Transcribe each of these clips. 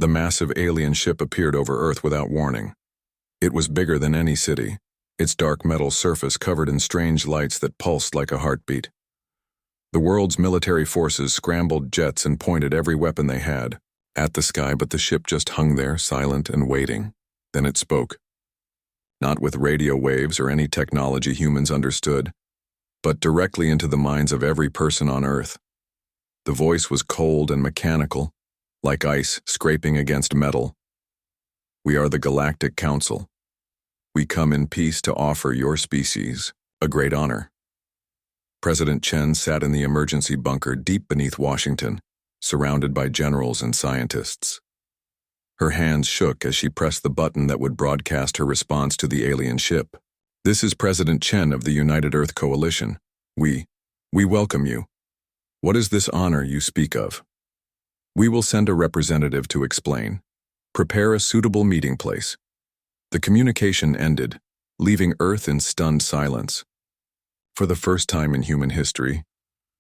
The massive alien ship appeared over Earth without warning. It was bigger than any city, its dark metal surface covered in strange lights that pulsed like a heartbeat. The world's military forces scrambled jets and pointed every weapon they had at the sky, but the ship just hung there, silent and waiting. Then it spoke. Not with radio waves or any technology humans understood, but directly into the minds of every person on Earth. The voice was cold and mechanical, like ice scraping against metal. We are the Galactic Council. We come in peace to offer your species a great honor. President Chen sat in the emergency bunker deep beneath Washington, surrounded by generals and scientists. Her hands shook as she pressed the button that would broadcast her response to the alien ship. This is President Chen of the United Earth Coalition. We welcome you. What is this honor you speak of? We will send a representative to explain. Prepare a suitable meeting place. The communication ended, leaving Earth in stunned silence. For the first time in human history,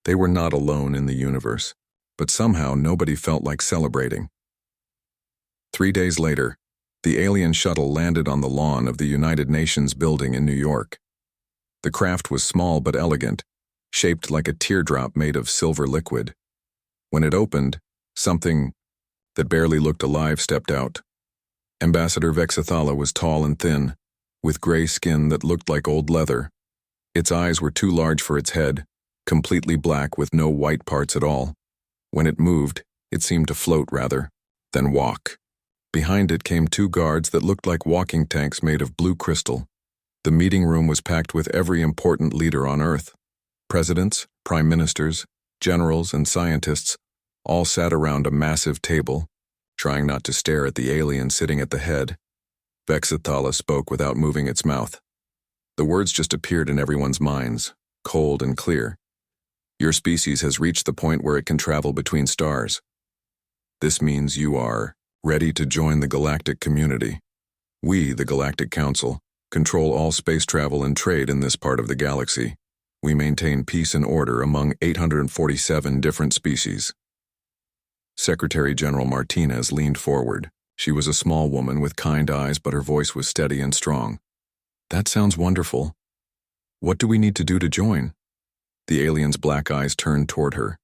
they were not alone in the universe, but somehow nobody felt like celebrating. 3 days later, the alien shuttle landed on the lawn of the United Nations building in New York. The craft was small but elegant, shaped like a teardrop made of silver liquid. When it opened, something that barely looked alive stepped out. Ambassador Vexathala was tall and thin, with gray skin that looked like old leather. Its eyes were too large for its head, completely black with no white parts at all. When it moved, it seemed to float rather than walk. Behind it came 2 guards that looked like walking tanks made of blue crystal. The meeting room was packed with every important leader on Earth. Presidents, prime ministers, generals, and scientists all sat around a massive table, trying not to stare at the alien sitting at the head. Vexathala spoke without moving its mouth. The words just appeared in everyone's minds, cold and clear. Your species has reached the point where it can travel between stars. This means you are ready to join the galactic community. We, the Galactic Council, control all space travel and trade in this part of the galaxy. We maintain peace and order among 847 different species. Secretary General Martinez leaned forward. She was a small woman with kind eyes, but her voice was steady and strong. That sounds wonderful. What do we need to do to join? The alien's black eyes turned toward her.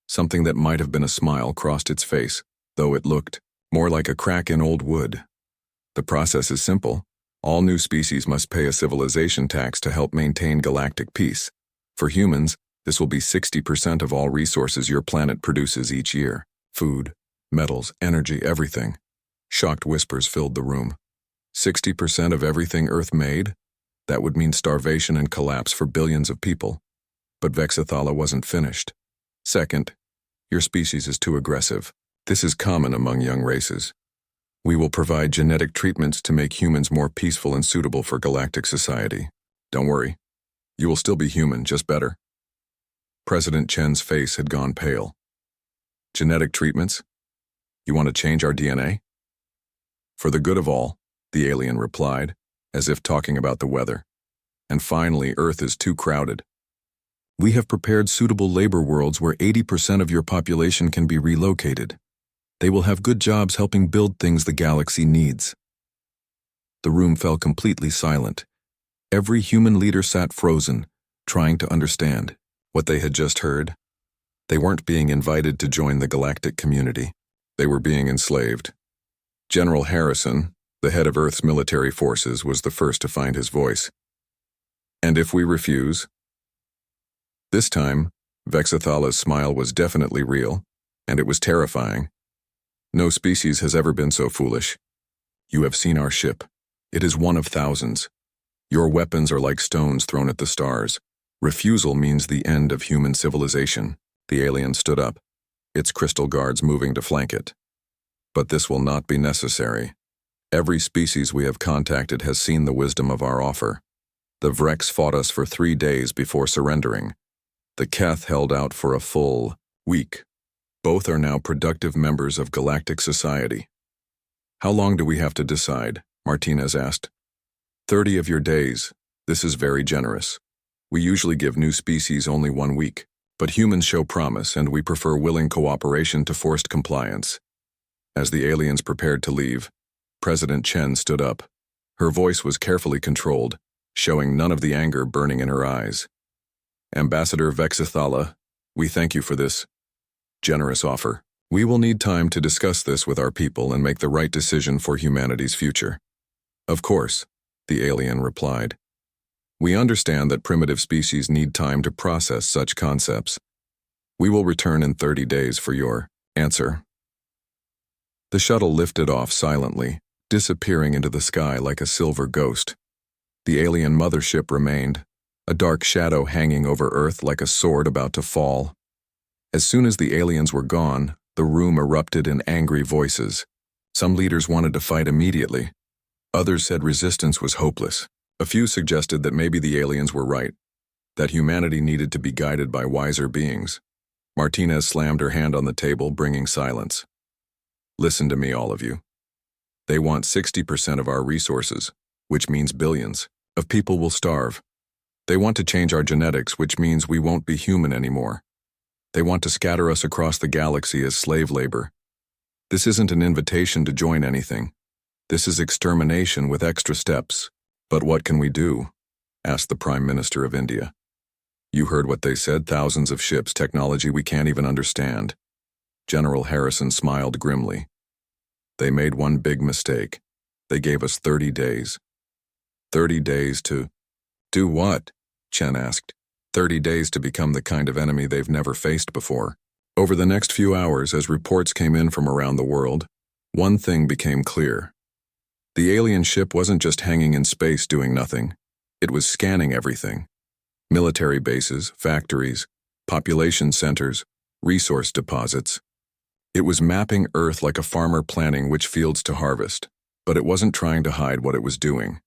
Something that might have been a smile crossed its face, though it looked more like a crack in old wood. The process is simple. All new species must pay a civilization tax to help maintain galactic peace. For humans, this will be 60% of all resources your planet produces each year. Food, metals, energy, everything. Shocked whispers filled the room. 60% of everything Earth made? That would mean starvation and collapse for billions of people. But Vexathala wasn't finished. Second, your species is too aggressive. This is common among young races. We will provide genetic treatments to make humans more peaceful and suitable for galactic society. Don't worry. You will still be human, just better. President Chen's face had gone pale. Genetic treatments? You want to change our DNA? For the good of all, the alien replied, as if talking about the weather. And finally, Earth is too crowded. We have prepared suitable labor worlds where 80% of your population can be relocated. They will have good jobs helping build things the galaxy needs. The room fell completely silent. Every human leader sat frozen, trying to understand what they had just heard. They weren't being invited to join the galactic community. They were being enslaved. General Harrison, the head of Earth's military forces, was the first to find his voice. And if we refuse? This time, Vexathala's smile was definitely real, and it was terrifying. No species has ever been so foolish. You have seen our ship. It is one of thousands. Your weapons are like stones thrown at the stars. Refusal means the end of human civilization. The alien stood up, its crystal guards moving to flank it. But this will not be necessary. Every species we have contacted has seen the wisdom of our offer. The Vrex fought us for 3 days before surrendering. The Keth held out for a full week. Both are now productive members of galactic society. How long do we have to decide? Martinez asked. 30 of your days. This is very generous. We usually give new species only 1 week, but humans show promise and we prefer willing cooperation to forced compliance. As the aliens prepared to leave, President Chen stood up. Her voice was carefully controlled, showing none of the anger burning in her eyes. Ambassador Vexithala, we thank you for this generous offer. We will need time to discuss this with our people and make the right decision for humanity's future. Of course, the alien replied. We understand that primitive species need time to process such concepts. We will return in 30 days for your answer. The shuttle lifted off silently, disappearing into the sky like a silver ghost. The alien mothership remained, a dark shadow hanging over Earth like a sword about to fall. As soon as the aliens were gone, the room erupted in angry voices. Some leaders wanted to fight immediately. Others said resistance was hopeless. A few suggested that maybe the aliens were right, that humanity needed to be guided by wiser beings. Martinez slammed her hand on the table, bringing silence. Listen to me, all of you. They want 60% of our resources, which means billions of people will starve. They want to change our genetics, which means we won't be human anymore. They want to scatter us across the galaxy as slave labor. This isn't an invitation to join anything. This is extermination with extra steps. But what can we do? Asked the Prime Minister of India. You heard what they said, thousands of ships, technology we can't even understand. General Harrison smiled grimly. They made one big mistake. They gave us 30 days. 30 days to do what? Chen asked. 30 days to become the kind of enemy they've never faced before. Over the next few hours, as reports came in from around the world, one thing became clear. The alien ship wasn't just hanging in space doing nothing. It was scanning everything. Military bases, factories, population centers, resource deposits. It was mapping Earth like a farmer planning which fields to harvest, but it wasn't trying to hide what it was doing.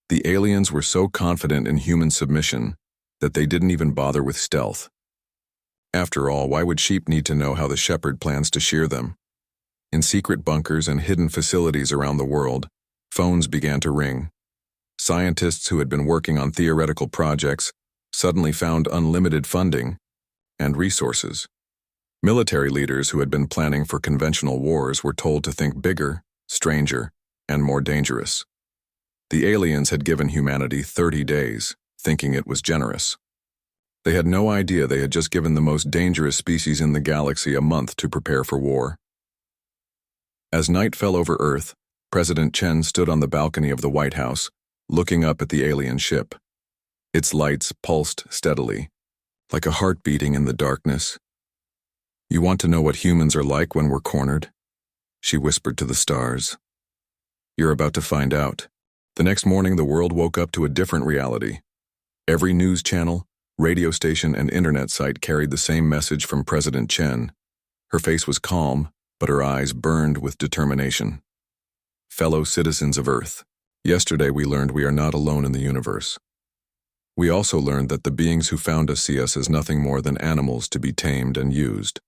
The aliens were so confident in human submission that they didn't even bother with stealth. After all, why would sheep need to know how the shepherd plans to shear them? In secret bunkers and hidden facilities around the world, phones began to ring. Scientists who had been working on theoretical projects suddenly found unlimited funding and resources. Military leaders who had been planning for conventional wars were told to think bigger, stranger, and more dangerous. The aliens had given humanity 30 days, thinking it was generous. They had no idea they had just given the most dangerous species in the galaxy a month to prepare for war. As night fell over Earth, President Chen stood on the balcony of the White House, looking up at the alien ship. Its lights pulsed steadily, like a heart beating in the darkness. You want to know what humans are like when we're cornered? She whispered to the stars. You're about to find out. The next morning, the world woke up to a different reality. Every news channel, radio station, and internet site carried the same message from President Chen. Her face was calm, but her eyes burned with determination. Fellow citizens of Earth, yesterday we learned we are not alone in the universe. We also learned that the beings who found us see us as nothing more than animals to be tamed and used.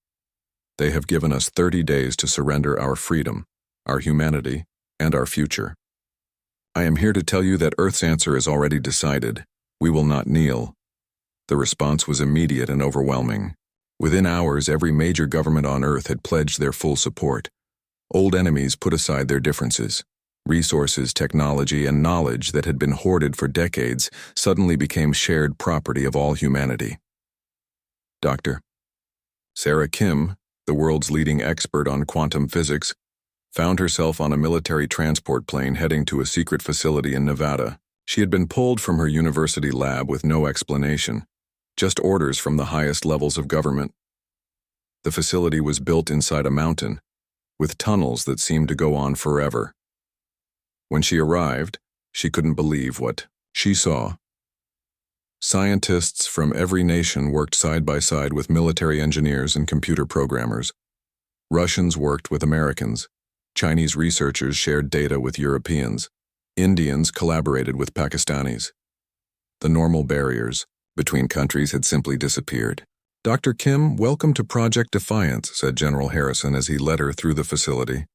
They have given us 30 days to surrender our freedom, our humanity, and our future. I am here to tell you that Earth's answer is already decided. We will not kneel. The response was immediate and overwhelming. Within hours, every major government on Earth had pledged their full support. Old enemies put aside their differences. Resources, technology, and knowledge that had been hoarded for decades suddenly became shared property of all humanity. Dr. Sarah Kim, the world's leading expert on quantum physics, found herself on a military transport plane heading to a secret facility in Nevada. She had been pulled from her university lab with no explanation, just orders from the highest levels of government. The facility was built inside a mountain, with tunnels that seemed to go on forever. When she arrived, she couldn't believe what she saw. Scientists from every nation worked side by side with military engineers and computer programmers. Russians worked with Americans. Chinese researchers shared data with Europeans. Indians collaborated with Pakistanis. The normal barriers between countries had simply disappeared. Dr. Kim, welcome to Project Defiance, said General Harrison as he led her through the facility.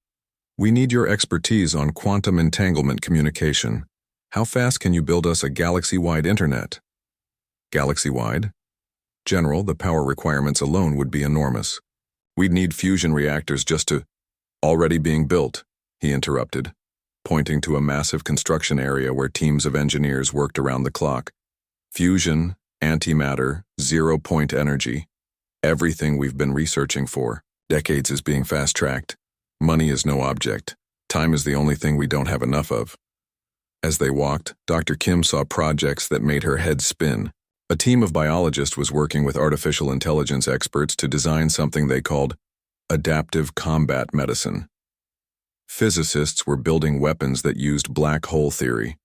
We need your expertise on quantum entanglement communication. How fast can you build us a galaxy-wide internet? Galaxy-wide? General, the power requirements alone would be enormous. We'd need fusion reactors just to... Already being built, he interrupted, pointing to a massive construction area where teams of engineers worked around the clock. Fusion, antimatter, zero-point energy, everything we've been researching for decades is being fast-tracked. Money is no object. Time is the only thing we don't have enough of. As they walked, Dr. Kim saw projects that made her head spin. A team of biologists was working with artificial intelligence experts to design something they called adaptive combat medicine. Physicists were building weapons that used black hole theory.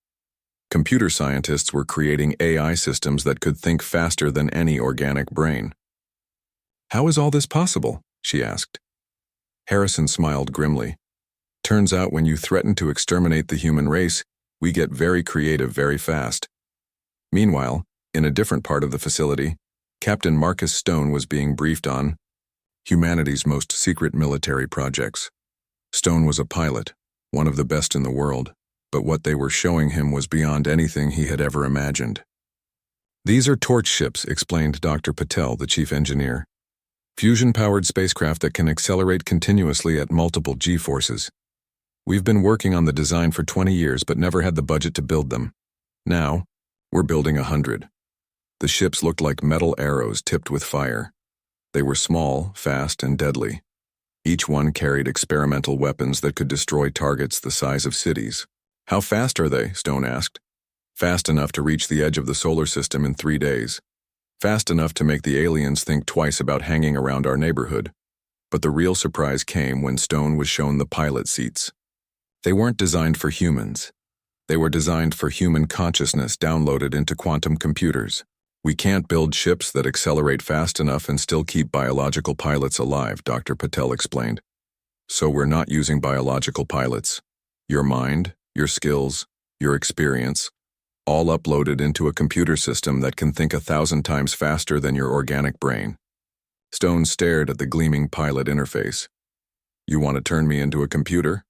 Computer scientists were creating AI systems that could think faster than any organic brain. "How is all this possible?" she asked. Harrison smiled grimly. "Turns out when you threaten to exterminate the human race, we get very creative very fast." Meanwhile, in a different part of the facility, Captain Marcus Stone was being briefed on humanity's most secret military projects. Stone was a pilot, one of the best in the world, but what they were showing him was beyond anything he had ever imagined. "These are torch ships," explained Dr. Patel, the chief engineer. "Fusion-powered spacecraft that can accelerate continuously at multiple G-forces. We've been working on the design for 20 years but never had the budget to build them. Now, we're building 100. The ships looked like metal arrows tipped with fire. They were small, fast, and deadly. Each one carried experimental weapons that could destroy targets the size of cities." "How fast are they?" Stone asked. "Fast enough to reach the edge of the solar system in 3 days. Fast enough to make the aliens think twice about hanging around our neighborhood." But the real surprise came when Stone was shown the pilot seats. They weren't designed for humans. They were designed for human consciousness downloaded into quantum computers. "We can't build ships that accelerate fast enough and still keep biological pilots alive," Dr. Patel explained. "So we're not using biological pilots. Your mind, your skills, your experience, all uploaded into a computer system that can think 1,000 times faster than your organic brain." Stone stared at the gleaming pilot interface. "You want to turn me into a computer?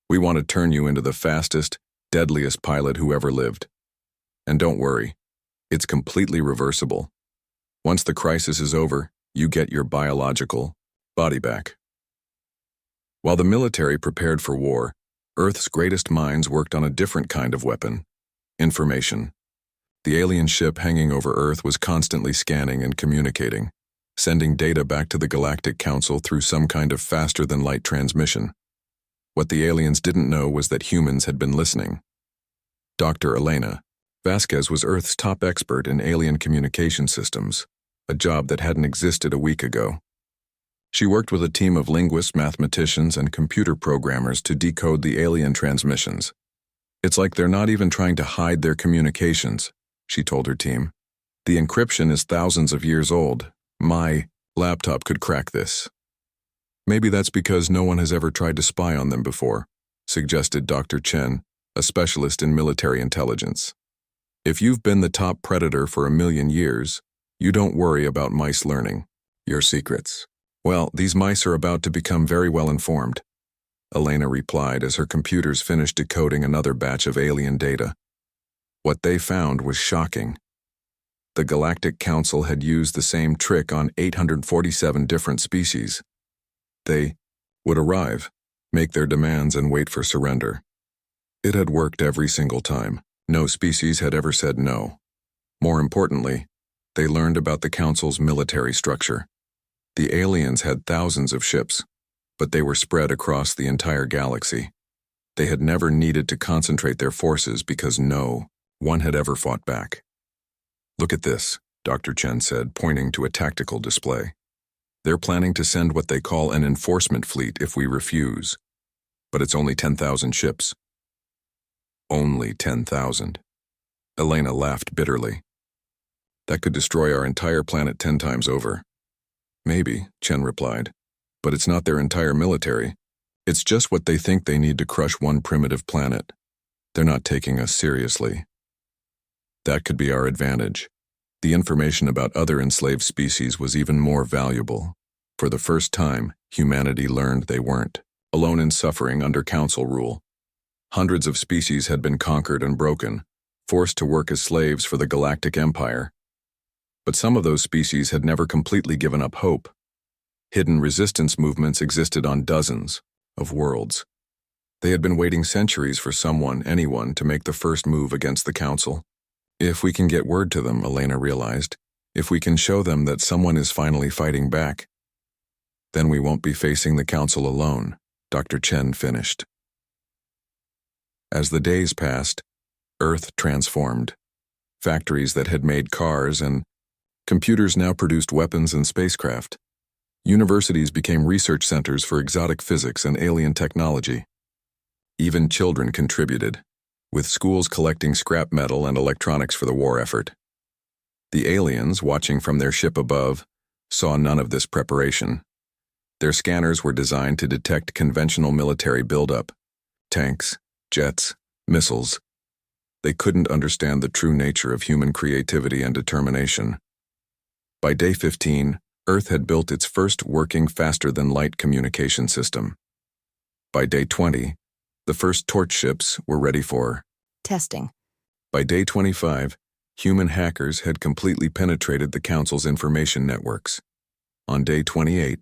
We want to turn you into the fastest, deadliest pilot who ever lived. And don't worry, it's completely reversible. Once the crisis is over, you get your biological body back." While the military prepared for war, Earth's greatest minds worked on a different kind of weapon: information. The alien ship hanging over Earth was constantly scanning and communicating, sending data back to the Galactic Council through some kind of faster-than-light transmission. What the aliens didn't know was that humans had been listening. Dr. Elena Vasquez was Earth's top expert in alien communication systems, a job that hadn't existed a week ago. She worked with a team of linguists, mathematicians, and computer programmers to decode the alien transmissions. "It's like they're not even trying to hide their communications," she told her team. "The encryption is thousands of years old. My laptop could crack this." "Maybe that's because no one has ever tried to spy on them before," suggested Dr. Chen, a specialist in military intelligence. "If you've been the top predator for 1,000,000 years, you don't worry about mice learning your secrets." "Well, these mice are about to become very well informed," Elena replied as her computers finished decoding another batch of alien data. What they found was shocking. The Galactic Council had used the same trick on 847 different species. They would arrive, make their demands, and wait for surrender. It had worked every single time. No species had ever said no. More importantly, they learned about the Council's military structure. The aliens had thousands of ships, but they were spread across the entire galaxy. They had never needed to concentrate their forces because no one had ever fought back. "Look at this," Dr. Chen said, pointing to a tactical display. "They're planning to send what they call an enforcement fleet if we refuse. But it's only 10,000 ships." "Only 10,000. Elena laughed bitterly. "That could destroy our entire planet 10 times over." "Maybe," Chen replied, "but it's not their entire military. It's just what they think they need to crush one primitive planet. They're not taking us seriously." "That could be our advantage." The information about other enslaved species was even more valuable. For the first time, humanity learned they weren't alone in suffering under Council rule. Hundreds of species had been conquered and broken, forced to work as slaves for the Galactic Empire. But some of those species had never completely given up hope. Hidden resistance movements existed on dozens, of worlds. They had been waiting centuries for anyone, to make the first move against the Council. If we can get word to them, Elena realized, if we can show them that someone is finally fighting back, then we won't be facing the Council alone, Dr. Chen finished. As the days passed, Earth transformed. Factories that had made cars and computers now produced weapons and spacecraft. Universities became research centers for exotic physics and alien technology. Even children contributed, with schools collecting scrap metal and electronics for the war effort. The aliens, watching from their ship above, saw none of this preparation. Their scanners were designed to detect conventional military buildup, tanks, jets, missiles. They couldn't understand the true nature of human creativity and determination. By day 15, Earth had built its first working faster-than-light communication system. By day 20, the first torch ships were ready for testing. By day 25, human hackers had completely penetrated the Council's information networks. On day 28,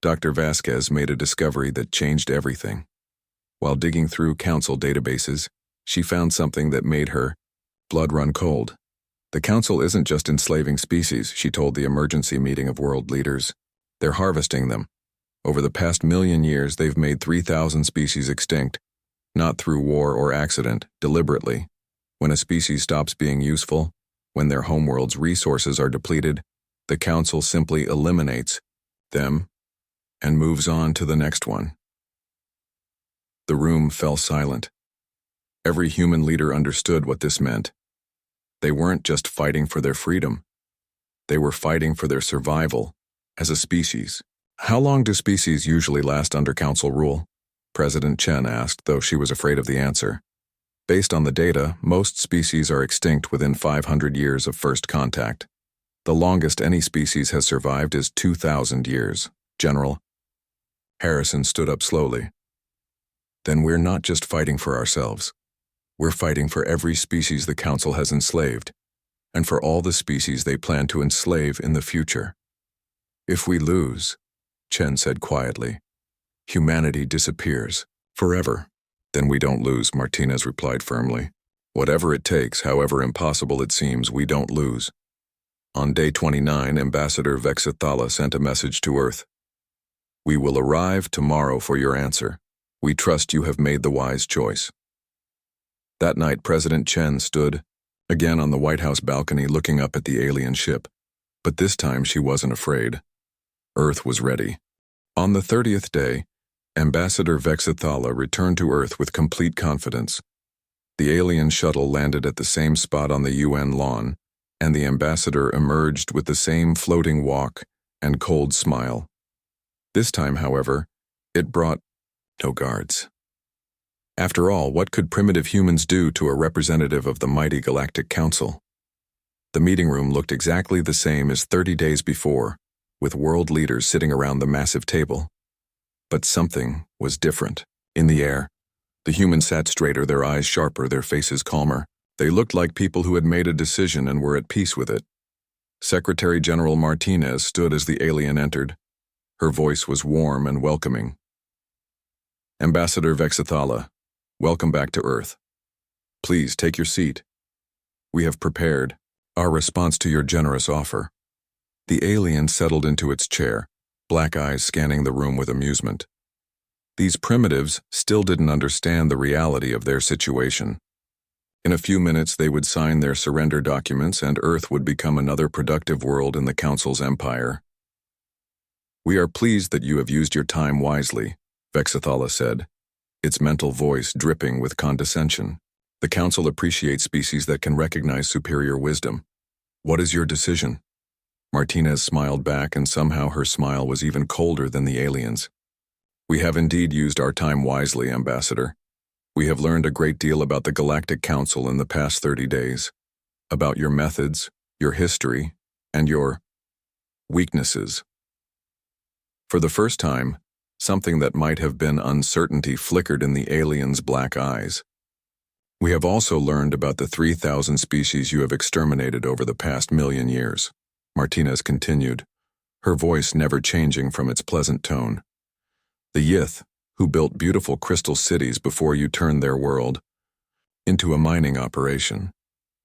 Dr. Vasquez made a discovery that changed everything. While digging through Council databases, she found something that made her blood run cold. The Council isn't just enslaving species, she told the emergency meeting of world leaders. They're harvesting them. Over the past 1,000,000 years, they've made 3,000 species extinct, not through war or accident, deliberately. When a species stops being useful, when their homeworld's resources are depleted, the Council simply eliminates them and moves on to the next one. The room fell silent. Every human leader understood what this meant. They weren't just fighting for their freedom. They were fighting for their survival as a species. How long do species usually last under Council rule? President Chen asked, though she was afraid of the answer. Based on the data, most species are extinct within 500 years of first contact. The longest any species has survived is 2,000 years. General Harrison stood up slowly. Then we're not just fighting for ourselves. We're fighting for every species the Council has enslaved, and for all the species they plan to enslave in the future. If we lose, Chen said quietly, humanity disappears, forever. Then we don't lose, Martinez replied firmly. Whatever it takes, however impossible it seems, we don't lose. On day 29, Ambassador Vexithala sent a message to Earth. We will arrive tomorrow for your answer. We trust you have made the wise choice. That night, President Chen stood, again on the White House balcony looking up at the alien ship. But this time she wasn't afraid. Earth was ready. On the 30th day, Ambassador Vexithala returned to Earth with complete confidence. The alien shuttle landed at the same spot on the UN lawn, and the ambassador emerged with the same floating walk and cold smile. This time, however, it brought no guards. After all, what could primitive humans do to a representative of the mighty Galactic Council? The meeting room looked exactly the same as 30 days before, with world leaders sitting around the massive table. But something was different. In the air, the humans sat straighter, their eyes sharper, their faces calmer. They looked like people who had made a decision and were at peace with it. Secretary General Martinez stood as the alien entered. Her voice was warm and welcoming. Ambassador Vexithala, welcome back to Earth. Please take your seat. We have prepared our response to your generous offer. The alien settled into its chair, black eyes scanning the room with amusement. These primitives still didn't understand the reality of their situation. In a few minutes, they would sign their surrender documents and Earth would become another productive world in the Council's empire. We are pleased that you have used your time wisely, Vexithala said, its mental voice dripping with condescension. The Council appreciates species that can recognize superior wisdom. What is your decision? Martinez smiled back, and somehow her smile was even colder than the aliens. We have indeed used our time wisely, Ambassador. We have learned a great deal about the Galactic Council in the past 30 days, about your methods, your history, and your weaknesses. For the first time, something that might have been uncertainty flickered in the aliens' black eyes. We have also learned about the 3,000 species you have exterminated over the past 1,000,000 years, Martinez continued, her voice never changing from its pleasant tone. The Yith, who built beautiful crystal cities before you turned their world into a mining operation.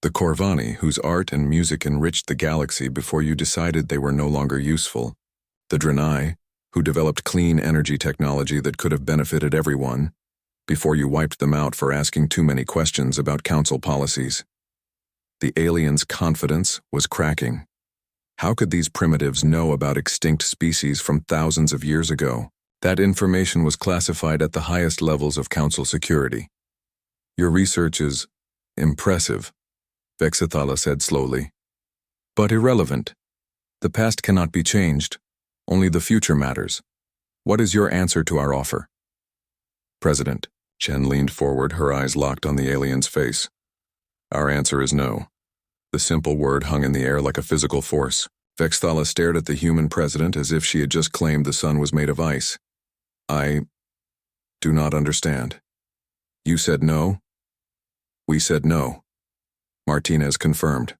The Corvani, whose art and music enriched the galaxy before you decided they were no longer useful. The Draenei, who developed clean energy technology that could have benefited everyone, before you wiped them out for asking too many questions about council policies. The aliens' confidence was cracking. How could these primitives know about extinct species from thousands of years ago? That information was classified at the highest levels of council security. Your research is impressive, Vexithala said slowly, but irrelevant. The past cannot be changed. Only the future matters. What is your answer to our offer? President. Chen leaned forward, her eyes locked on the alien's face. Our answer is no. The simple word hung in the air like a physical force. Vexthala stared at the human president as if she had just claimed the sun was made of ice. I do not understand. You said no? We said no. Martinez confirmed.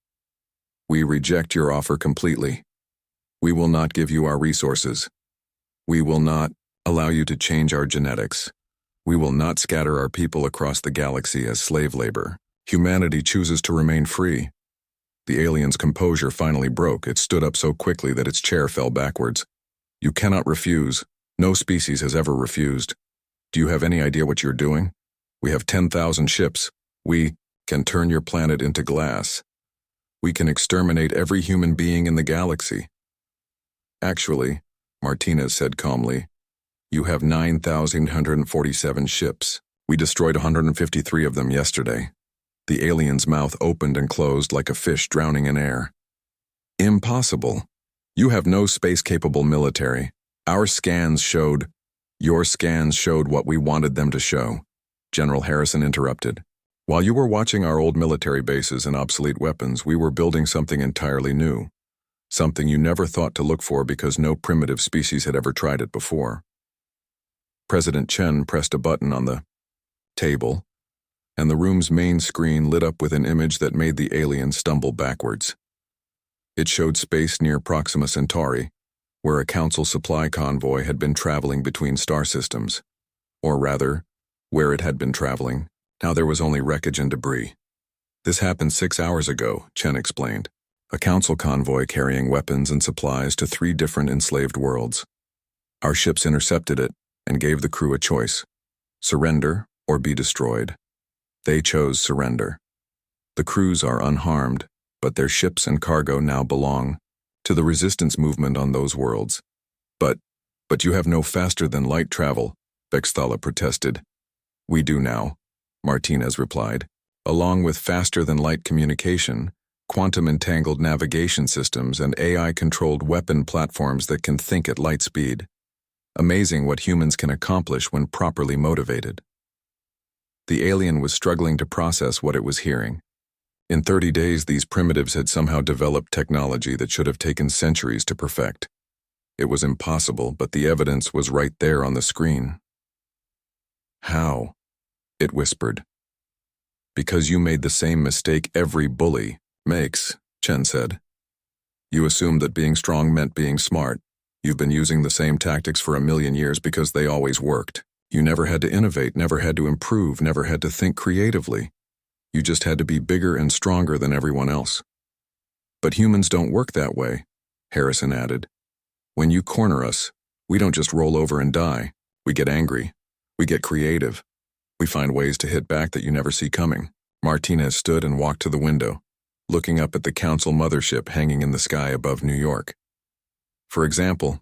We reject your offer completely. We will not give you our resources. We will not allow you to change our genetics. We will not scatter our people across the galaxy as slave labor. Humanity chooses to remain free. The alien's composure finally broke. It stood up so quickly that its chair fell backwards. You cannot refuse. No species has ever refused. Do you have any idea what you're doing? We have 10,000 ships. We can turn your planet into glass. We can exterminate every human being in the galaxy. Actually, Martinez said calmly, you have 9,147 ships. We destroyed 153 of them yesterday. The alien's mouth opened and closed like a fish drowning in air. Impossible. You have no space-capable military. Your scans showed what we wanted them to show. General Harrison interrupted. While you were watching our old military bases and obsolete weapons, we were building something entirely new. Something you never thought to look for because no primitive species had ever tried it before. President Chen pressed a button on the table, and the room's main screen lit up with an image that made the alien stumble backwards. It showed space near Proxima Centauri, where a council supply convoy had been traveling between star systems. Or rather, where it had been traveling. Now there was only wreckage and debris. This happened 6 hours ago, Chen explained. A council convoy carrying weapons and supplies to 3 different enslaved worlds. Our ships intercepted it and gave the crew a choice: surrender or be destroyed. They chose surrender. The crews are unharmed, but their ships and cargo now belong to the resistance movement on those worlds. But you have no faster-than-light travel, Vexthala protested. We do now, Martinez replied. Along with faster-than-light communication, quantum-entangled navigation systems, and AI-controlled weapon platforms that can think at light speed. Amazing what humans can accomplish when properly motivated. The alien was struggling to process what it was hearing. In 30 days, these primitives had somehow developed technology that should have taken centuries to perfect. It was impossible, but the evidence was right there on the screen. How? It whispered. Because you made the same mistake every bully makes, Chen said. You assumed that being strong meant being smart. You've been using the same tactics for 1,000,000 years because they always worked. You never had to innovate, never had to improve, never had to think creatively. You just had to be bigger and stronger than everyone else. But humans don't work that way, Harrison added. When you corner us, we don't just roll over and die. We get angry. We get creative. We find ways to hit back that you never see coming. Martinez stood and walked to the window, looking up at the council mothership hanging in the sky above New York. For example,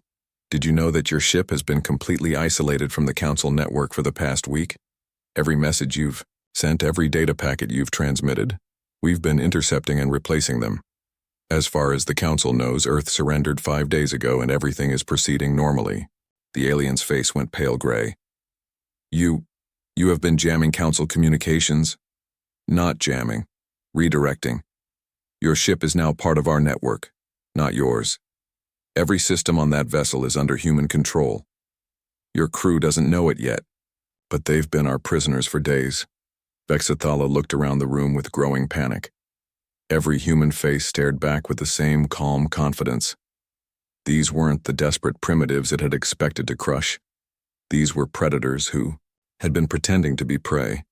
did you know that your ship has been completely isolated from the council network for the past week? Every message you've sent, every data packet you've transmitted, we've been intercepting and replacing them. As far as the council knows, Earth surrendered 5 days ago and everything is proceeding normally. The alien's face went pale gray. You have been jamming council communications? Not jamming. Redirecting. Your ship is now part of our network, not yours. Every system on that vessel is under human control. Your crew doesn't know it yet, but they've been our prisoners for days. Vexithala looked around the room with growing panic. Every human face stared back with the same calm confidence. These weren't the desperate primitives it had expected to crush. These were predators who had been pretending to be prey.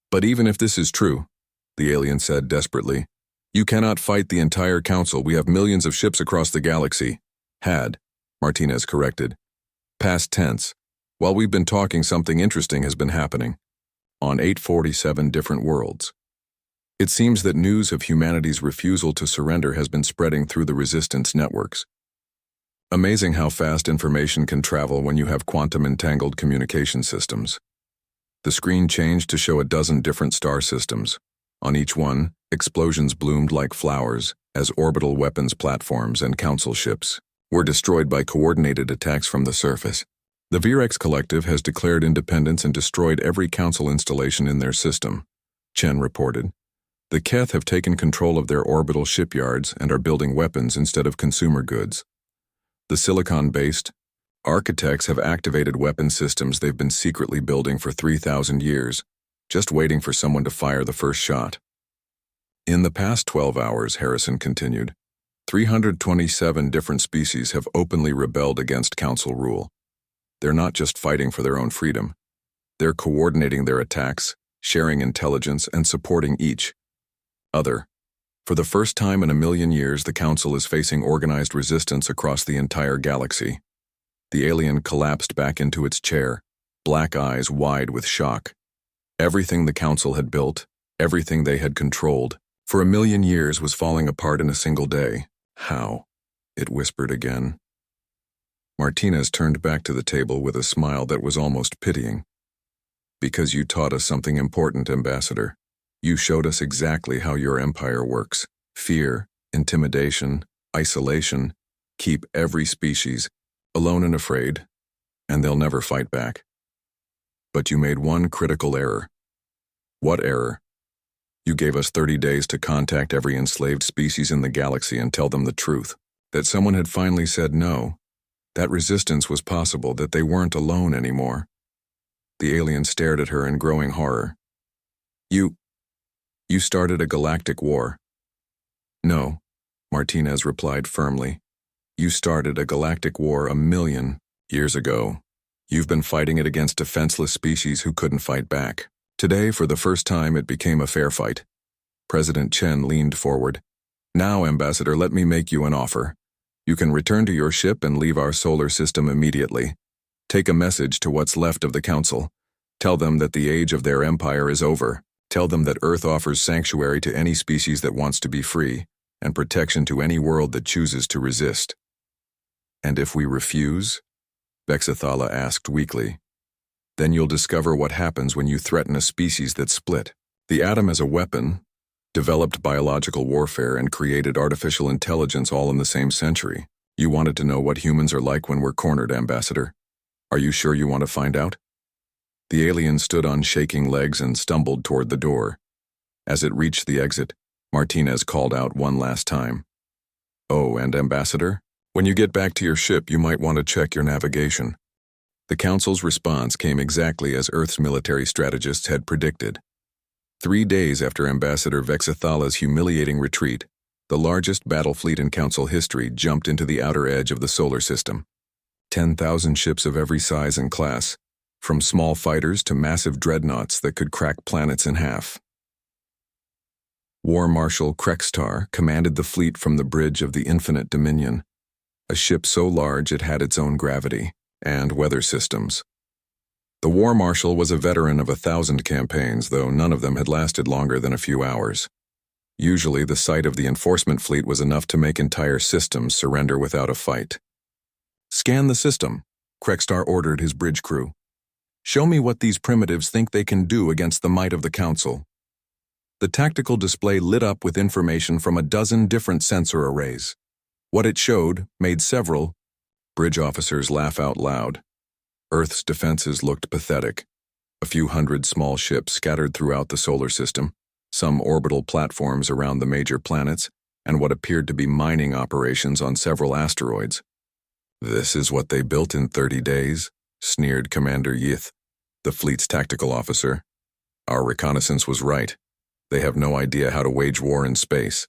But even if this is true, the alien said desperately, you cannot fight the entire council. We have millions of ships across the galaxy. Had, Martinez corrected. Past tense. While we've been talking, something interesting has been happening. On 847 different worlds. It seems that news of humanity's refusal to surrender has been spreading through the resistance networks. Amazing how fast information can travel when you have quantum-entangled communication systems. The screen changed to show a dozen different star systems. On each one, explosions bloomed like flowers as orbital weapons platforms and council ships were destroyed by coordinated attacks from the surface. The Virex Collective has declared independence and destroyed every council installation in their system, Chen reported. The Keth have taken control of their orbital shipyards and are building weapons instead of consumer goods. The silicon-based architects have activated weapon systems they've been secretly building for 3,000 years, just waiting for someone to fire the first shot. In the past 12 hours, Harrison continued, 327 different species have openly rebelled against council rule. They're not just fighting for their own freedom. They're coordinating their attacks, sharing intelligence, and supporting each other. For the first time in a million years, the council is facing organized resistance across the entire galaxy. The alien collapsed back into its chair, black eyes wide with shock. Everything the council had built, everything they had controlled, for a million years was falling apart in a single day. How? It whispered again. Martinez turned back to the table with a smile that was almost pitying. Because you taught us something important, Ambassador. You showed us exactly how your empire works. Fear, intimidation, isolation, keep every species alone and afraid, and they'll never fight back. But you made one critical error. What error? You gave us 30 days to contact every enslaved species in the galaxy and tell them the truth. That someone had finally said no. That resistance was possible, that they weren't alone anymore. The alien stared at her in growing horror. You started a galactic war. No, Martinez replied firmly. You started a galactic war 1,000,000 years ago. You've been fighting it against defenseless species who couldn't fight back. Today, for the first time, it became a fair fight. President Chen leaned forward. Now, Ambassador, let me make you an offer. You can return to your ship and leave our solar system immediately. Take a message to what's left of the Council. Tell them that the age of their empire is over. Tell them that Earth offers sanctuary to any species that wants to be free, and protection to any world that chooses to resist. And if we refuse? Vexathala asked weakly. Then you'll discover what happens when you threaten a species that split. The atom as a weapon, developed biological warfare, and created artificial intelligence all in the same century. You wanted to know what humans are like when we're cornered, Ambassador. Are you sure you want to find out? The alien stood on shaking legs and stumbled toward the door. As it reached the exit, Martinez called out one last time. Oh, and Ambassador, when you get back to your ship, you might want to check your navigation. The Council's response came exactly as Earth's military strategists had predicted. 3 days after Ambassador Vexathala's humiliating retreat, the largest battle fleet in Council history jumped into the outer edge of the solar system. 10,000 ships of every size and class, from small fighters to massive dreadnoughts that could crack planets in half. War Marshal Krextar commanded the fleet from the bridge of the Infinite Dominion, a ship so large it had its own gravity and weather systems. The War Marshal was a veteran of 1,000 campaigns, though none of them had lasted longer than a few hours. Usually, the sight of the enforcement fleet was enough to make entire systems surrender without a fight. Scan the system, Krextar ordered his bridge crew. Show me what these primitives think they can do against the might of the Council. The tactical display lit up with information from a dozen different sensor arrays. What it showed made several bridge officers laugh out loud. Earth's defenses looked pathetic. A few hundred small ships scattered throughout the solar system, some orbital platforms around the major planets, and what appeared to be mining operations on several asteroids. This is what they built in 30 days, sneered Commander Yith, the fleet's tactical officer. Our reconnaissance was right. They have no idea how to wage war in space.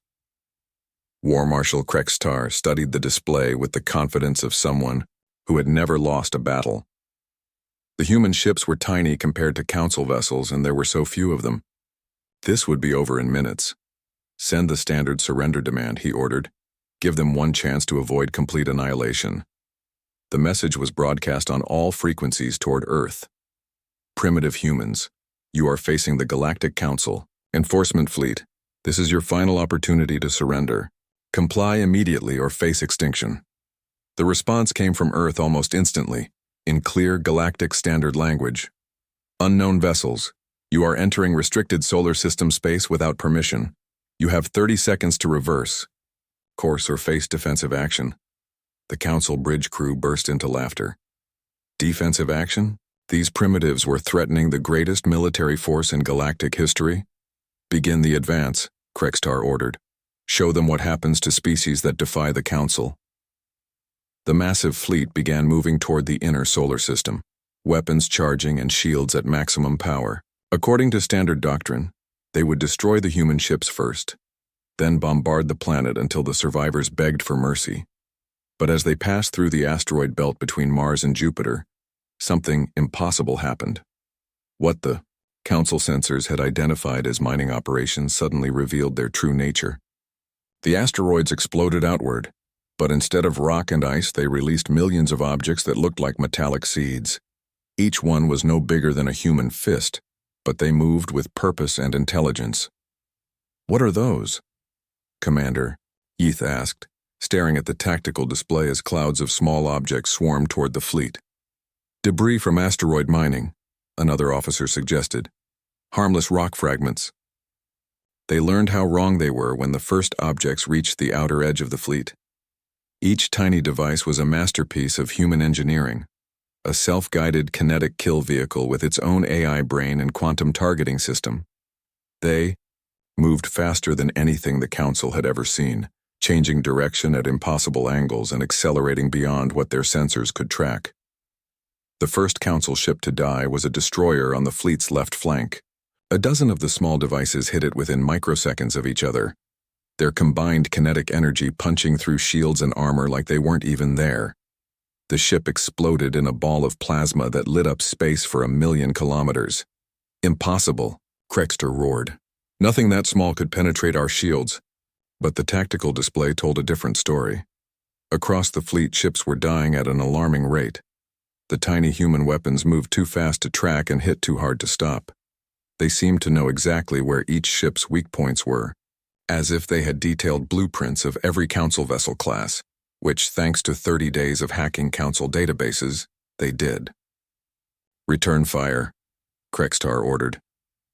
War Marshal Krextar studied the display with the confidence of someone who had never lost a battle. The human ships were tiny compared to council vessels, and there were so few of them. This would be over in minutes. Send the standard surrender demand, he ordered. Give them one chance to avoid complete annihilation. The message was broadcast on all frequencies toward Earth. Primitive humans, you are facing the Galactic Council. Enforcement Fleet, this is your final opportunity to surrender. Comply immediately or face extinction. The response came from Earth almost instantly, in clear galactic standard language. Unknown vessels, you are entering restricted solar system space without permission. You have 30 seconds to reverse course or face defensive action. The Council bridge crew burst into laughter. Defensive action? These primitives were threatening the greatest military force in galactic history. Begin the advance, Krextar ordered. Show them what happens to species that defy the Council. The massive fleet began moving toward the inner solar system, weapons charging and shields at maximum power. According to standard doctrine, they would destroy the human ships first, then bombard the planet until the survivors begged for mercy. But as they passed through the asteroid belt between Mars and Jupiter, something impossible happened. What the Council sensors had identified as mining operations suddenly revealed their true nature. The asteroids exploded outward, but instead of rock and ice, they released millions of objects that looked like metallic seeds. Each one was no bigger than a human fist, but they moved with purpose and intelligence. What are those? Commander, Eth asked, staring at the tactical display as clouds of small objects swarmed toward the fleet. Debris from asteroid mining, another officer suggested. Harmless rock fragments. They learned how wrong they were when the first objects reached the outer edge of the fleet. Each tiny device was a masterpiece of human engineering, a self-guided kinetic kill vehicle with its own AI brain and quantum targeting system. They moved faster than anything the Council had ever seen, changing direction at impossible angles and accelerating beyond what their sensors could track. The first Council ship to die was a destroyer on the fleet's left flank. A dozen of the small devices hit it within microseconds of each other, their combined kinetic energy punching through shields and armor like they weren't even there. The ship exploded in a ball of plasma that lit up space for 1,000,000 kilometers. Impossible, Krexter roared. Nothing that small could penetrate our shields. But the tactical display told a different story. Across the fleet, ships were dying at an alarming rate. The tiny human weapons moved too fast to track and hit too hard to stop. They seemed to know exactly where each ship's weak points were, as if they had detailed blueprints of every Council vessel class, which, thanks to 30 days of hacking Council databases, they did. Return fire, Krextar ordered.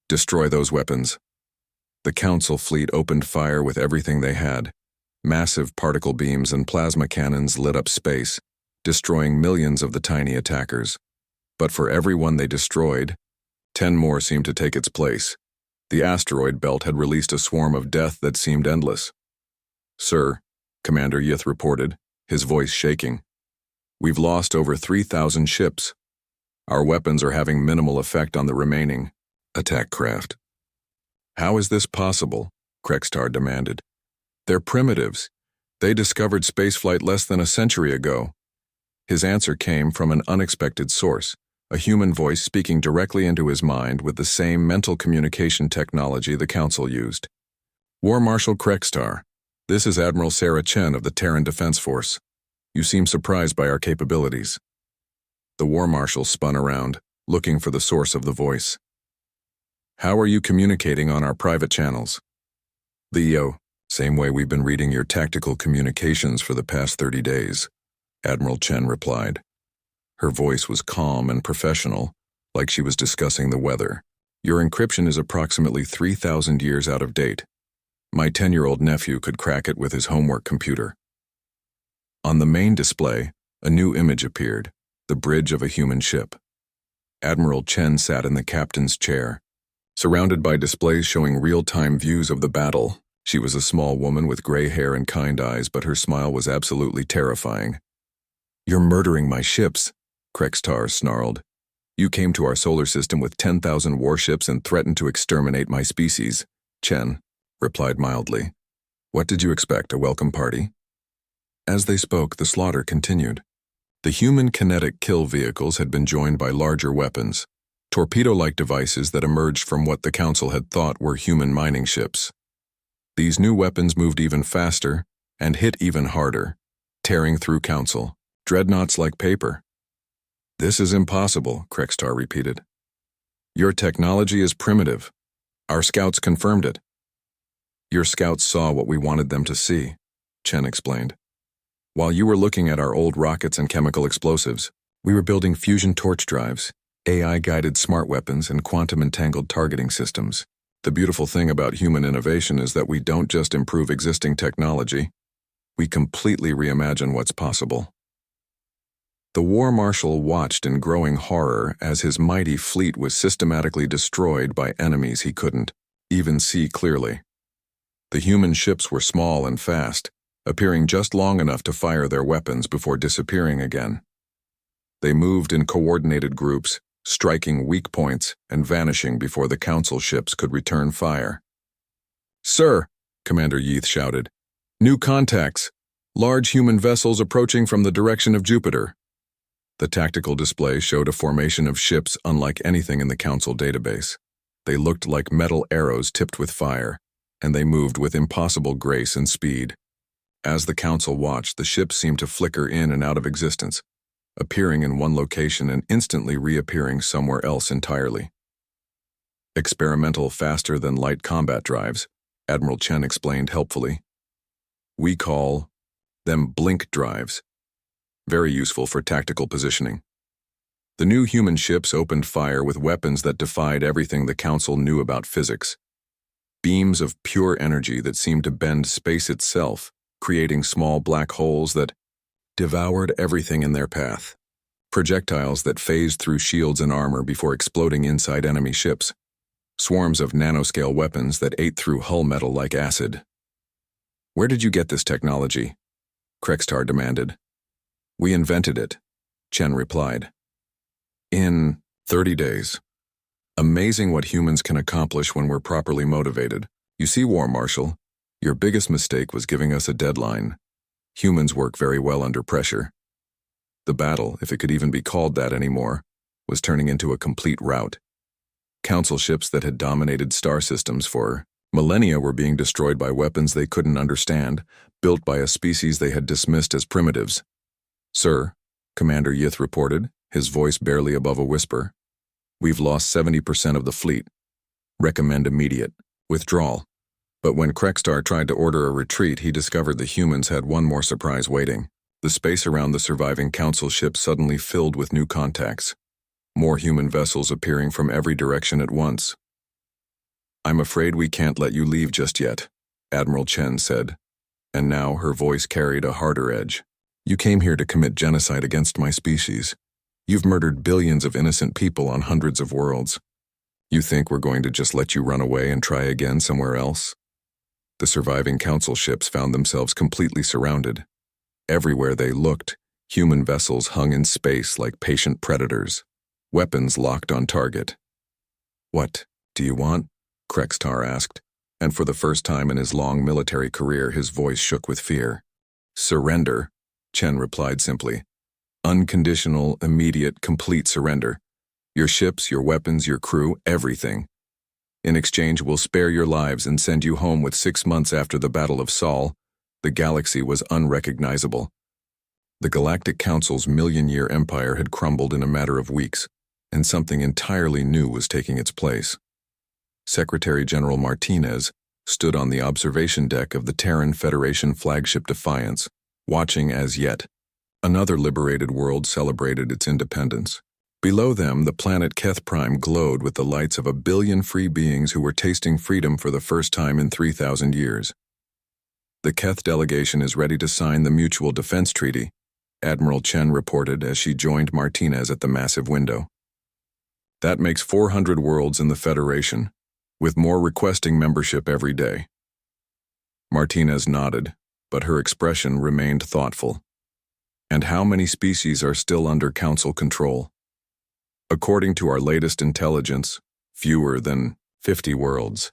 Destroy those weapons. The Council fleet opened fire with everything they had. Massive particle beams and plasma cannons lit up space, destroying millions of the tiny attackers. But for every one they destroyed, 10 more seemed to take its place. The asteroid belt had released a swarm of death that seemed endless. Sir, Commander Yith reported, his voice shaking. We've lost over 3,000 ships. Our weapons are having minimal effect on the remaining attack craft. How is this possible? Krextar demanded. They're primitives. They discovered spaceflight less than a century ago. His answer came from an unexpected source, a human voice speaking directly into his mind with the same mental communication technology the Council used. War Marshal Krextar, this is Admiral Sarah Chen of the Terran Defense Force. You seem surprised by our capabilities. The War Marshal spun around, looking for the source of the voice. How are you communicating on our private channels? Same way we've been reading your tactical communications for the past 30 days, Admiral Chen replied. Her voice was calm and professional, like she was discussing the weather. Your encryption is approximately 3,000 years out of date. My 10-year-old nephew could crack it with his homework computer. On the main display, a new image appeared, the bridge of a human ship. Admiral Chen sat in the captain's chair. Surrounded by displays showing real-time views of the battle, she was a small woman with gray hair and kind eyes, but her smile was absolutely terrifying. You're murdering my ships, Krextar snarled. You came to our solar system with 10,000 warships and threatened to exterminate my species. Chen replied mildly. What did you expect, a welcome party? As they spoke, the slaughter continued. The human kinetic kill vehicles had been joined by larger weapons, torpedo-like devices that emerged from what the Council had thought were human mining ships. These new weapons moved even faster and hit even harder, tearing through Council, dreadnoughts like paper. "This is impossible," Krextar repeated. "Your technology is primitive. Our scouts confirmed it." "Your scouts saw what we wanted them to see," Chen explained. "While you were looking at our old rockets and chemical explosives, we were building fusion torch drives, AI-guided smart weapons, and quantum-entangled targeting systems. The beautiful thing about human innovation is that we don't just improve existing technology, we completely reimagine what's possible." The War Marshal watched in growing horror as his mighty fleet was systematically destroyed by enemies he couldn't even see clearly. The human ships were small and fast, appearing just long enough to fire their weapons before disappearing again. They moved in coordinated groups, striking weak points and vanishing before the Council ships could return fire. "Sir," Commander Yeath shouted, "new contacts! Large human vessels approaching from the direction of Jupiter." The tactical display showed a formation of ships unlike anything in the Council database. They looked like metal arrows tipped with fire, and they moved with impossible grace and speed. As the Council watched, the ships seemed to flicker in and out of existence, appearing in one location and instantly reappearing somewhere else entirely. "Experimental faster-than-light combat drives," Admiral Chen explained helpfully. "We call them blink drives. Very useful for tactical positioning." The new human ships opened fire with weapons that defied everything the Council knew about physics. Beams of pure energy that seemed to bend space itself, creating small black holes that devoured everything in their path. Projectiles that phased through shields and armor before exploding inside enemy ships. Swarms of nanoscale weapons that ate through hull metal like acid. "Where did you get this technology?" Krextar demanded. "We invented it," Chen replied. "In 30 days. Amazing what humans can accomplish when we're properly motivated. You see, War Marshal, your biggest mistake was giving us a deadline. Humans work very well under pressure." The battle, if it could even be called that anymore, was turning into a complete rout. Council ships that had dominated star systems for millennia were being destroyed by weapons they couldn't understand, built by a species they had dismissed as primitives. "Sir," Commander Yeath reported, his voice barely above a whisper, "we've lost 70% of the fleet. Recommend immediate withdrawal." But when Krextar tried to order a retreat, he discovered the humans had one more surprise waiting. The space around the surviving Council ships suddenly filled with new contacts. More human vessels appearing from every direction at once. "I'm afraid we can't let you leave just yet," Admiral Chen said, and now her voice carried a harder edge. "You came here to commit genocide against my species. You've murdered billions of innocent people on hundreds of worlds. You think we're going to just let you run away and try again somewhere else?" The surviving Council ships found themselves completely surrounded. Everywhere they looked, human vessels hung in space like patient predators, weapons locked on target. "What do you want?" Krextar asked, and for the first time in his long military career his voice shook with fear. "Surrender," Chen replied simply. "Unconditional, immediate, complete surrender. Your ships, your weapons, your crew, everything. In exchange, we'll spare your lives and send you home with 6 months after the Battle of Sol. The galaxy was unrecognizable. The Galactic Council's million-year empire had crumbled in a matter of weeks, and something entirely new was taking its place." Secretary General Martinez stood on the observation deck of the Terran Federation flagship Defiance, watching as yet another liberated world celebrated its independence. Below them, the planet Keth Prime glowed with the lights of a billion free beings who were tasting freedom for the first time in 3,000 years. "The Keth delegation is ready to sign the Mutual Defense Treaty," Admiral Chen reported as she joined Martinez at the massive window. "That makes 400 worlds in the Federation, with more requesting membership every day." Martinez nodded, but her expression remained thoughtful. "And how many species are still under Council control?" "According to our latest intelligence, fewer than 50 worlds.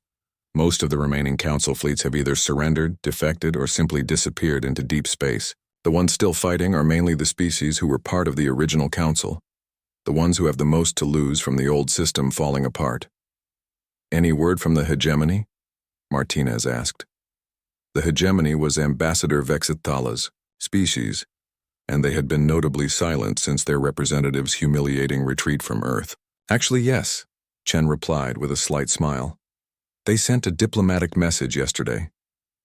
Most of the remaining Council fleets have either surrendered, defected, or simply disappeared into deep space. The ones still fighting are mainly the species who were part of the original council, the ones who have the most to lose from the old system falling apart. Any word from the hegemony? Martinez asked. The hegemony was Ambassador Vexithala's species, and they had been notably silent since their representative's humiliating retreat from Earth. Actually, yes, Chen replied with a slight smile. They sent a diplomatic message yesterday.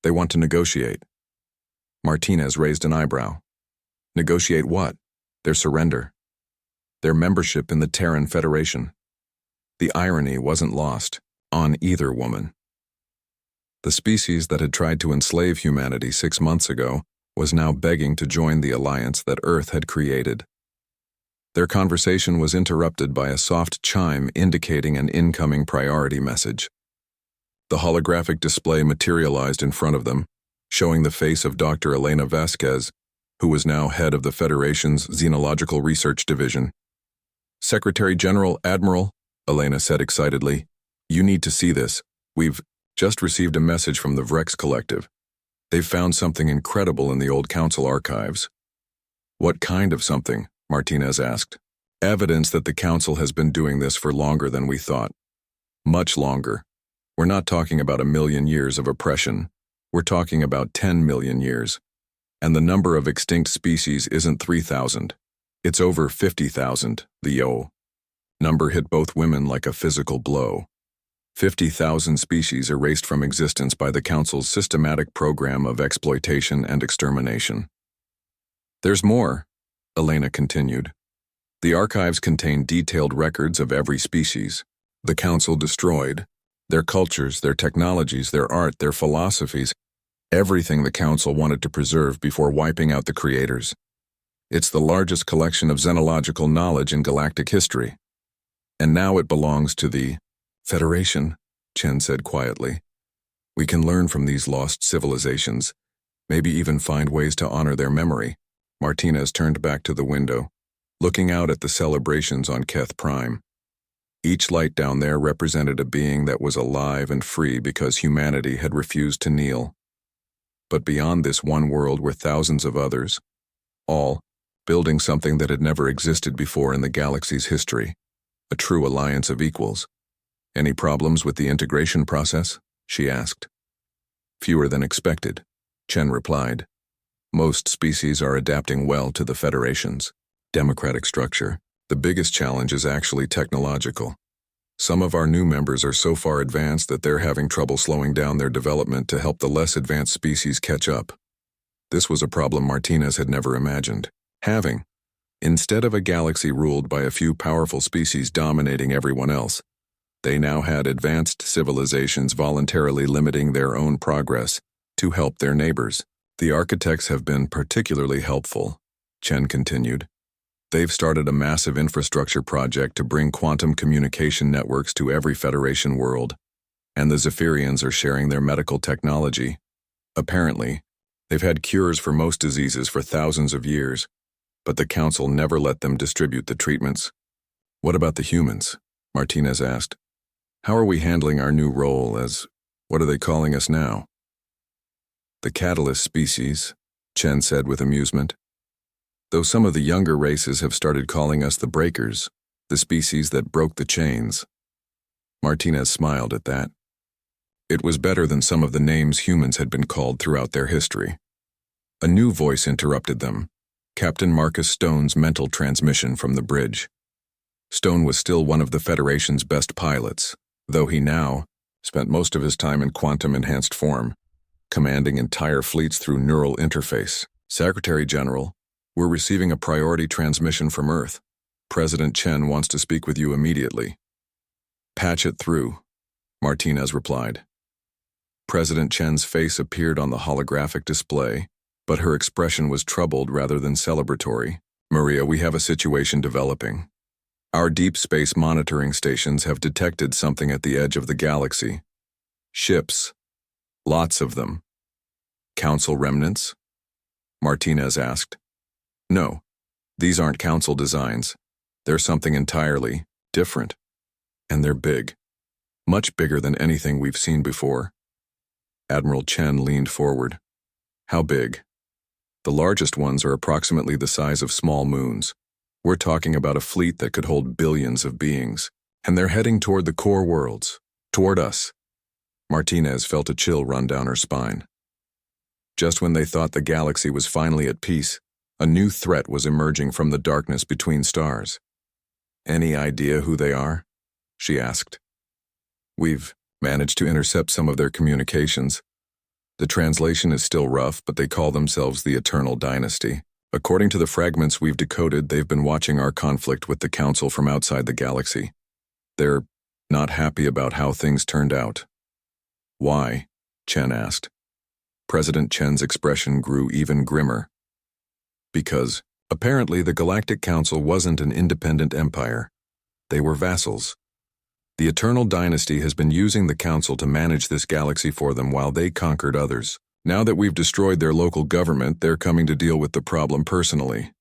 They want to negotiate. Martinez raised an eyebrow. Negotiate what? Their surrender. Their membership in the Terran Federation. The irony wasn't lost on either woman. The species that had tried to enslave humanity 6 months ago was now begging to join the alliance that Earth had created. Their conversation was interrupted by a soft chime indicating an incoming priority message. The holographic display materialized in front of them, showing the face of Dr. Elena Vasquez, who was now head of the Federation's Xenological Research Division. Secretary General Admiral, Elena said excitedly, you need to see this. We've just received a message from the Vrex Collective. They've found something incredible in the old council archives. What kind of something? Martinez asked. Evidence that the council has been doing this for longer than we thought. Much longer. We're not talking about 1 million years of oppression. We're talking about 10 million years. And the number of extinct species isn't 3,000. It's over 50,000, the number hit both women like a physical blow. 50,000 species erased from existence by the Council's systematic program of exploitation and extermination. There's more, Elena continued. The archives contain detailed records of every species. The Council destroyed their cultures, their technologies, their art, their philosophies, everything the Council wanted to preserve before wiping out the creators. It's the largest collection of xenological knowledge in galactic history. And now it belongs to the Federation, Chen said quietly. We can learn from these lost civilizations, maybe even find ways to honor their memory. Martinez turned back to the window, looking out at the celebrations on Keth Prime. Each light down there represented a being that was alive and free because humanity had refused to kneel. But beyond this one world were thousands of others, all building something that had never existed before in the galaxy's history, a true alliance of equals. Any problems with the integration process? She asked. Fewer than expected, Chen replied. Most species are adapting well to the Federation's democratic structure. The biggest challenge is actually technological. Some of our new members are so far advanced that they're having trouble slowing down their development to help the less advanced species catch up. This was a problem Martinez had never imagined having. Instead of a galaxy ruled by a few powerful species dominating everyone else, they now had advanced civilizations voluntarily limiting their own progress to help their neighbors. The architects have been particularly helpful, Chen continued. They've started a massive infrastructure project to bring quantum communication networks to every Federation world, and the Zephyrians are sharing their medical technology. Apparently, they've had cures for most diseases for thousands of years, but the Council never let them distribute the treatments. What about the humans? Martinez asked. How are we handling our new role as, what are they calling us now? The catalyst species, Chen said with amusement. Though some of the younger races have started calling us the breakers, the species that broke the chains. Martinez smiled at that. It was better than some of the names humans had been called throughout their history. A new voice interrupted them, Captain Marcus Stone's mental transmission from the bridge. Stone was still one of the Federation's best pilots, though he now spent most of his time in quantum-enhanced form, commanding entire fleets through neural interface. Secretary General, we're receiving a priority transmission from Earth. President Chen wants to speak with you immediately. Patch it through, Martinez replied. President Chen's face appeared on the holographic display, but her expression was troubled rather than celebratory. Maria, we have a situation developing. Our deep space monitoring stations have detected something at the edge of the galaxy. Ships. Lots of them. Council remnants? Martinez asked. No, these aren't Council designs. They're something entirely different. And they're big. Much bigger than anything we've seen before. Admiral Chen leaned forward. How big? The largest ones are approximately the size of small moons. We're talking about a fleet that could hold billions of beings. And they're heading toward the core worlds. Toward us. Martinez felt a chill run down her spine. Just when they thought the galaxy was finally at peace, a new threat was emerging from the darkness between stars. Any idea who they are? She asked. We've managed to intercept some of their communications. The translation is still rough, but they call themselves the Eternal Dynasty. According to the fragments we've decoded, they've been watching our conflict with the Council from outside the galaxy. They're not happy about how things turned out. Why? Chen asked. President Chen's expression grew even grimmer. Because, apparently, the Galactic Council wasn't an independent empire. They were vassals. The Eternal Dynasty has been using the Council to manage this galaxy for them while they conquered others. Now that we've destroyed their local government, they're coming to deal with the problem personally.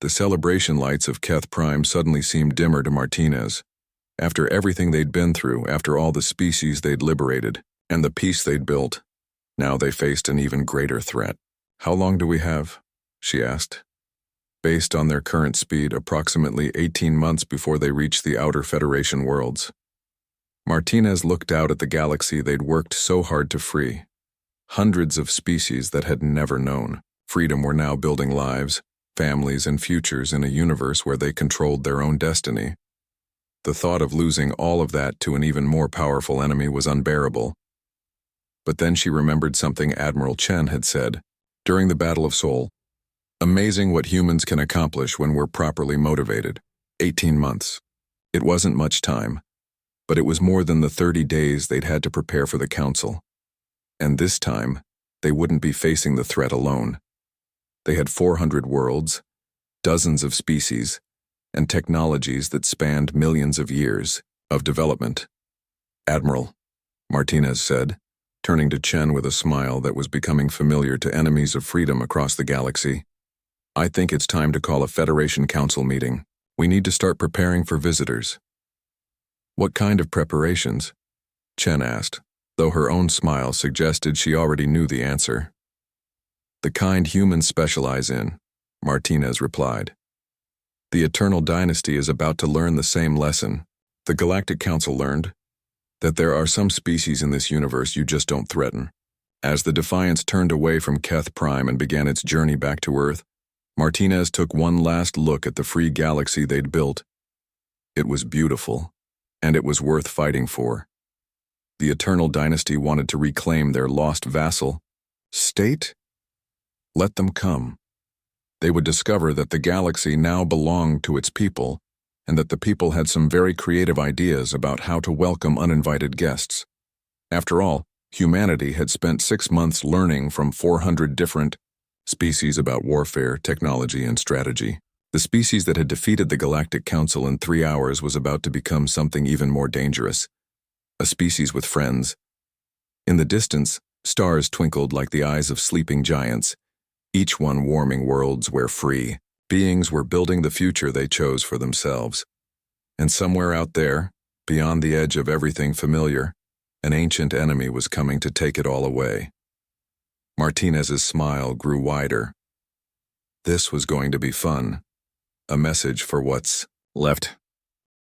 The celebration lights of Keth Prime suddenly seemed dimmer to Martinez. After everything they'd been through, after all the species they'd liberated, and the peace they'd built, now they faced an even greater threat. How long do we have? She asked. Based on their current speed, approximately 18 months before they reach the outer Federation worlds. Martinez looked out at the galaxy they'd worked so hard to free. Hundreds of species that had never known freedom were now building lives, families, and futures in a universe where they controlled their own destiny. The thought of losing all of that to an even more powerful enemy was unbearable. But then she remembered something Admiral Chen had said during the Battle of Seoul. Amazing what humans can accomplish when we're properly motivated. 18 months. It wasn't much time, but it was more than the 30 days they'd had to prepare for the Council. And this time, they wouldn't be facing the threat alone. They had 400 worlds, dozens of species, and technologies that spanned millions of years of development. Admiral, Martinez said, turning to Chen with a smile that was becoming familiar to enemies of freedom across the galaxy. I think it's time to call a Federation Council meeting. We need to start preparing for visitors. What kind of preparations? Chen asked, though her own smile suggested she already knew the answer. The kind humans specialize in, Martinez replied. The Eternal Dynasty is about to learn the same lesson the Galactic Council learned, that there are some species in this universe you just don't threaten. As the Defiance turned away from Keth Prime and began its journey back to Earth, Martinez took one last look at the free galaxy they'd built. It was beautiful, and it was worth fighting for. The Eternal Dynasty wanted to reclaim their lost vassal state. Let them come. They would discover that the galaxy now belonged to its people, and that the people had some very creative ideas about how to welcome uninvited guests. After all, humanity had spent 6 months learning from 400 different species about warfare, technology, and strategy. The species that had defeated the Galactic Council in 3 hours was about to become something even more dangerous. A species with friends. In the distance, stars twinkled like the eyes of sleeping giants, each one warming worlds where free beings were building the future they chose for themselves. And somewhere out there, beyond the edge of everything familiar, an ancient enemy was coming to take it all away. Martinez's smile grew wider. This was going to be fun. A message for what's left